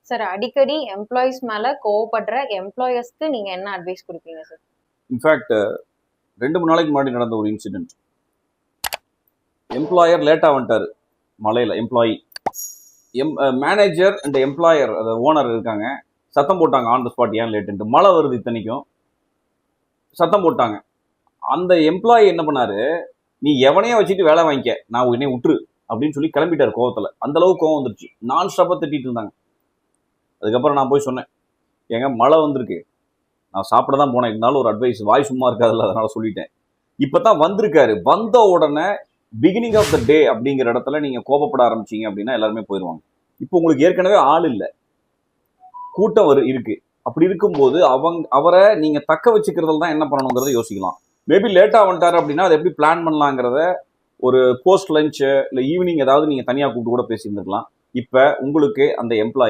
Sir அடிக்கடி employees மேல கோவப்படுற எம்ப்ளாயர்ஸ்க்கு நீங்க என்ன அட்வைஸ் கொடுப்பீங்க சார்? இன்ஃபேக்ட் 2-3 நாளைக்கு முன்னாடி நடந்த ஒரு இன்சிடென்ட். எம்ப்ளாயர் லேட்டா வந்துட்டாரு மலையில. மேனேஜர் அண்ட் எம்ப்ளாயர் ஓனர் இருக்காங்க, சத்தம் போட்டாங்க ஆன் த ஸ்பாட், ஏன் லேட்டுன்ட்டு. மழை வருது இத்தனைக்கும், சத்தம் போட்டாங்க. அந்த எம்ப்ளாயி என்ன பண்ணாரு, நீ எவனையே வச்சுட்டு வேலை வாங்கிக்க, நான் உடனே விட்டுரு அப்படின்னு சொல்லி கிளம்பிட்டாரு கோவத்துல. அந்த அளவுக்கு கோவம் வந்துருச்சு. நான் ஸ்டாப்பா திட்டிட்டு இருந்தாங்க. அதுக்கப்புறம் நான் போய் சொன்னேன், ஏங்க மழை வந்திருக்கு, நான் சாப்பிட தான் போனேன், இருந்தாலும் ஒரு அட்வைஸ், வாய் சும்மா இருக்காதுல்ல, அதனால சொல்லிட்டேன். இப்பதான் வந்திருக்காரு, வந்த உடனே பிகினிங் ஆஃப் த டே அப்படிங்கிற இடத்துல நீங்க கோபப்பட ஆரம்பிச்சீங்க அப்படின்னா எல்லாருமே போயிடுவாங்க. இப்போ உங்களுக்கு ஏற்கனவே ஆள் இல்லை, கூட்டம் இருக்கு. அப்படி இருக்கும்போது அவரை நீங்க தக்க வச்சுக்கிறதுல தான் என்ன பண்ணணுங்கிறத யோசிக்கலாம். மேபி லேட்டா வந்துட்டாரு அப்படின்னா அதை எப்படி பிளான் பண்ணலாங்கிறத ஒரு போஸ்ட் லஞ்ச் இல்லை ஈவினிங் ஏதாவது நீங்க தனியாக கூப்பிட்டு கூட பேசியிருந்துருக்கலாம். இப்போ உங்களுக்கு அந்த எம்ப்ளாயி